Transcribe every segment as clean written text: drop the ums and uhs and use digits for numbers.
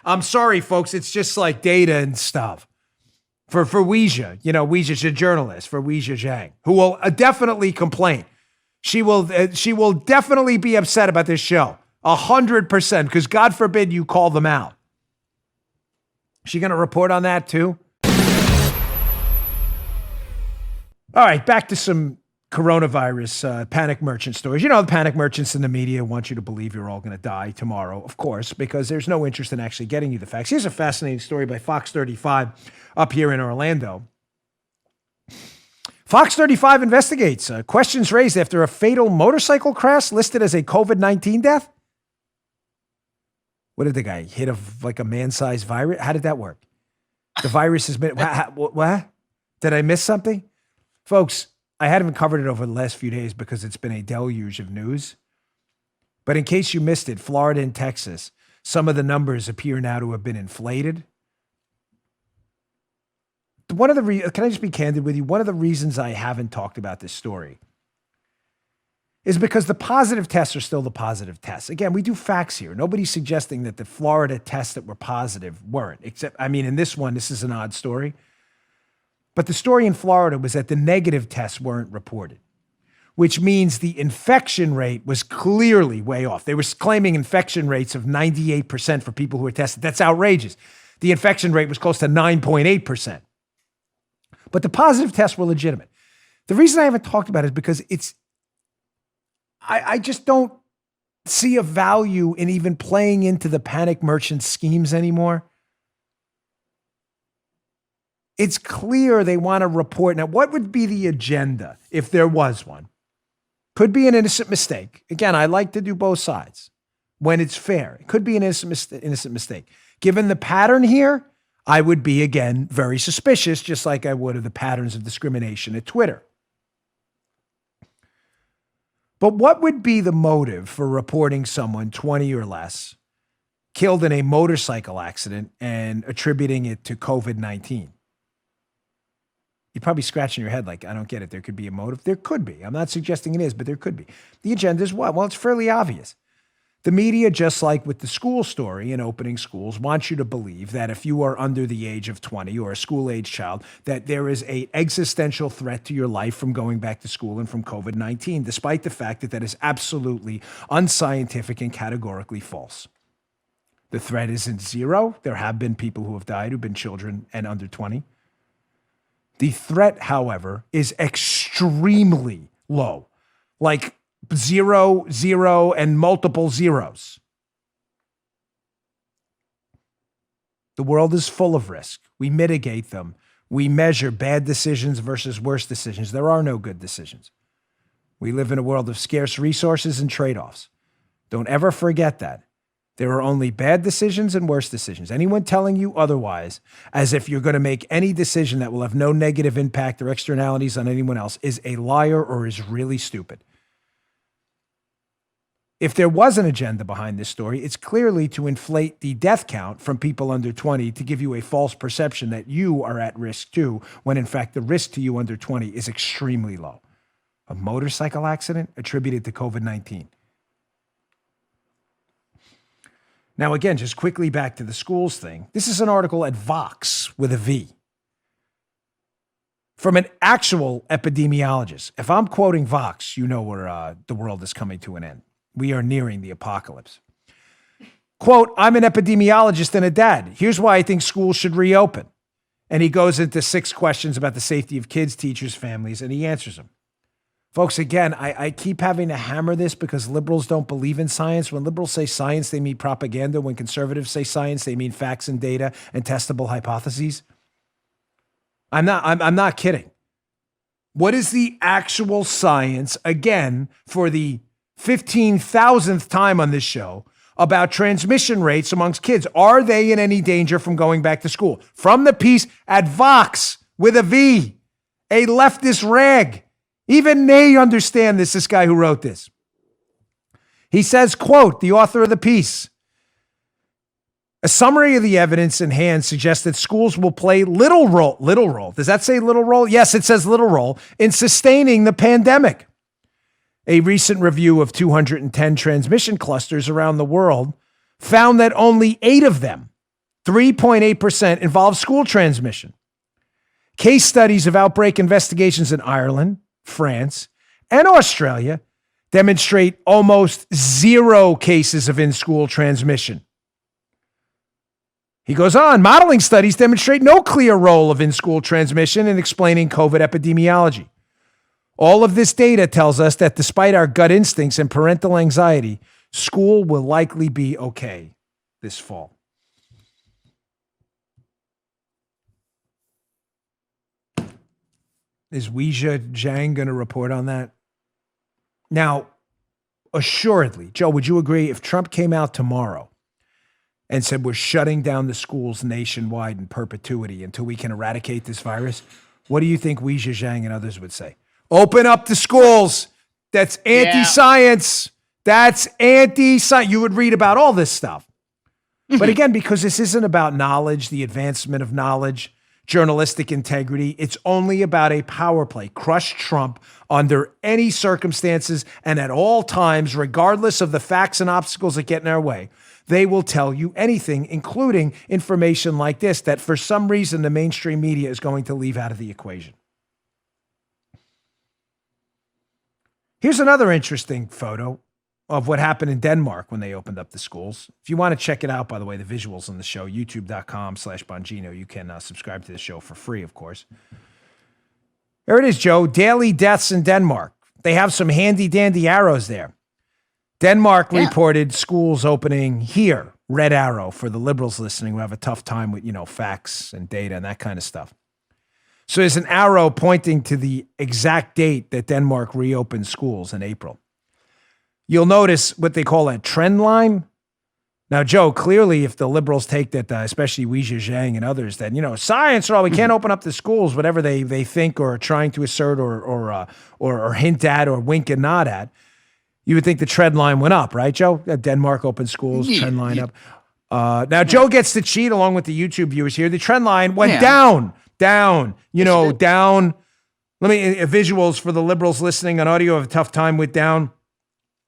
I'm sorry, folks. It's just like data and stuff. For Weijia, Weijia's a journalist, for Weijia Zhang, who will definitely complain. She will definitely be upset about this show. 100%, because God forbid you call them out. She going to report on that too? All right, back to some coronavirus panic merchant stories. The panic merchants in the media want you to believe you're all going to die tomorrow, of course, because there's no interest in actually getting you the facts. Here's a fascinating story by Fox 35 up here in Orlando. Fox 35 investigates questions raised after a fatal motorcycle crash listed as a COVID-19 death. What did the guy hit like a man-sized virus? How did that work? The virus has been, what? Did I miss something? Folks, I haven't covered it over the last few days because it's been a deluge of news. But in case you missed it, Florida and Texas, some of the numbers appear now to have been inflated. Can I just be candid with you? One of the reasons I haven't talked about this story is because the positive tests are still the positive tests. Again, we do facts here. Nobody's suggesting that the Florida tests that were positive weren't, except, in this one, this is an odd story. But the story in Florida was that the negative tests weren't reported, which means the infection rate was clearly way off. They were claiming infection rates of 98% for people who were tested. That's outrageous. The infection rate was close to 9.8%. But the positive tests were legitimate. The reason I haven't talked about it is because I just don't see a value in even playing into the panic merchant schemes anymore. It's clear they want to report. Now, what would be the agenda if there was one? Could be an innocent mistake. Again, I like to do both sides when it's fair. It could be an innocent mistake. Given the pattern here, I would be, again, very suspicious, just like I would of the patterns of discrimination at Twitter. But what would be the motive for reporting someone 20 or less killed in a motorcycle accident and attributing it to COVID-19? You're probably scratching your head like, I don't get it. There could be a motive. There could be. I'm not suggesting it is, but there could be. The agenda is what? Well, it's fairly obvious. The media, just like with the school story in opening schools, wants you to believe that if you are under the age of 20 or a school-age child, that there is an existential threat to your life from going back to school and from COVID-19, despite the fact that that is absolutely unscientific and categorically false. The threat isn't zero. There have been people who have died who've been children and under 20. The threat, however, is extremely low, like 0, 0, and multiple zeros. The world is full of risk. We mitigate them. We measure bad decisions versus worse decisions. There are no good decisions. We live in a world of scarce resources and trade-offs. Don't ever forget that. There are only bad decisions and worse decisions. Anyone telling you otherwise, as if you're going to make any decision that will have no negative impact or externalities on anyone else, is a liar or is really stupid. If there was an agenda behind this story, it's clearly to inflate the death count from people under 20 to give you a false perception that you are at risk too, when in fact the risk to you under 20 is extremely low. A motorcycle accident attributed to COVID-19. Now, again, just quickly back to the schools thing. This is an article at Vox with a V from an actual epidemiologist. If I'm quoting Vox, you know where the world is coming to an end. We are nearing the apocalypse. Quote, I'm an epidemiologist and a dad. Here's why I think schools should reopen. And he goes into 6 questions about the safety of kids, teachers, families, and he answers them. Folks, again, I keep having to hammer this because liberals don't believe in science. When liberals say science, they mean propaganda. When conservatives say science, they mean facts and data and testable hypotheses. I'm not kidding. What is the actual science, again, for the 15,000th time on this show, about transmission rates amongst kids? Are they in any danger from going back to school? From the piece at Vox with a V, a leftist rag. Even they understand this guy who wrote this. He says, quote, the author of the piece, a summary of the evidence in hand suggests that schools will play little role. Does that say little role? Yes, it says little role in sustaining the pandemic. A recent review of 210 transmission clusters around the world found that only 8 of them 3.8% involve school transmission. Case studies of outbreak investigations in Ireland, France, and Australia demonstrate almost 0 cases of in-school transmission. He goes on, modeling studies demonstrate no clear role of in-school transmission in explaining COVID epidemiology. All of this data tells us that despite our gut instincts and parental anxiety, school will likely be okay this fall. Is Weijia Zhang going to report on that? Now, assuredly, Joe, would you agree if Trump came out tomorrow and said we're shutting down the schools nationwide in perpetuity until we can eradicate this virus, what do you think Weijia Zhang and others would say? Open up the schools. That's anti-science. That's anti-science. You would read about all this stuff. But again, because this isn't about knowledge, the advancement of knowledge, journalistic integrity, it's only about a power play. Crush Trump under any circumstances and at all times, regardless of the facts and obstacles that get in our way. They will tell you anything, including information like this, that for some reason the mainstream media is going to leave out of the equation. Here's another interesting photo of what happened in Denmark when they opened up the schools. If you want to check it out, by the way, the visuals on the show, youtube.com/Bongino. You can subscribe to the show for free, of course. There it is, Joe. Daily deaths in Denmark. They have some handy-dandy arrows there. Denmark reported schools opening here, red arrow for the liberals listening who have a tough time with, facts and data and that kind of stuff. So there's an arrow pointing to the exact date that Denmark reopened schools in April. You'll notice what they call a trend line. Now, Joe, clearly if the liberals take that, especially Weijia Zhang and others, that, science or all, we can't open up the schools, whatever they think or are trying to assert or hint at or wink and nod at, you would think the trend line went up, right, Joe? Denmark opened schools, trend line up. Now, Joe gets to cheat along with the YouTube viewers here. The trend line went down. Down. Let me visuals for the liberals listening on audio have a tough time with down.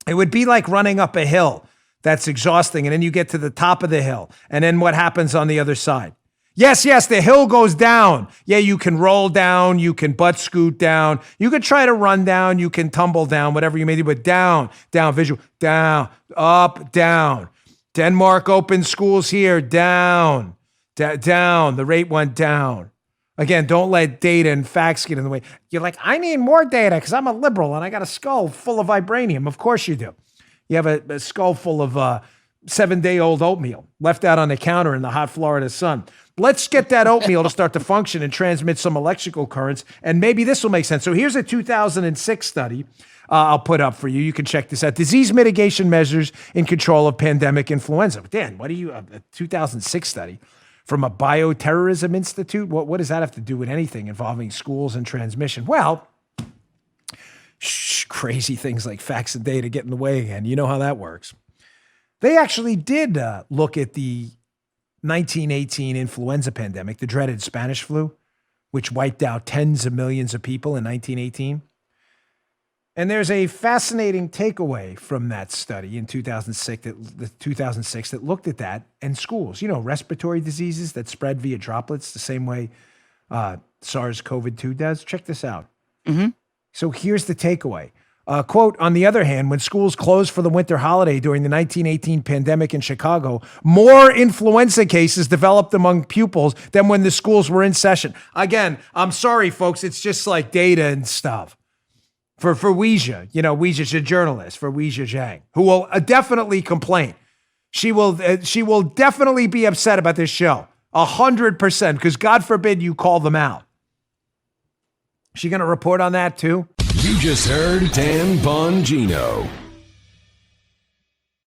It would be like running up a hill. That's exhausting. And then you get to the top of the hill. And then what happens on the other side? Yes, the hill goes down. Yeah, you can roll down. You can butt scoot down. You can try to run down. You can tumble down, whatever you may do. But down, visual, down, up, down. Denmark opened schools here, down, down. The rate went down. Again, don't let data and facts get in the way. You're like, I need more data because I'm a liberal and I got a skull full of vibranium. Of course you do. You have a skull full of 7-day-old oatmeal left out on the counter in the hot Florida sun. Let's get that oatmeal to start to function and transmit some electrical currents, and maybe this will make sense. So here's a 2006 study I'll put up for you. You can check this out. Disease mitigation measures in control of pandemic influenza. Dan, what are you, a 2006 study? From a bioterrorism institute? What does that have to do with anything involving schools and transmission? Well, crazy things like facts and data get in the way again. You know how that works. They actually did look at the 1918 influenza pandemic, the dreaded Spanish flu, which wiped out tens of millions of people in 1918. And there's a fascinating takeaway from that study in 2006 that looked at that and schools, respiratory diseases that spread via droplets the same way SARS-CoV-2 does. Check this out. Mm-hmm. So here's the takeaway. Quote, on the other hand, when schools closed for the winter holiday during the 1918 pandemic in Chicago, more influenza cases developed among pupils than when the schools were in session. Again, I'm sorry, folks. It's just like data and stuff. For Weijia, Weijia's a journalist, for Weijia Zhang, who will definitely complain. She will definitely be upset about this show, 100%, because God forbid you call them out. Is she going to report on that too? You just heard Dan Bongino.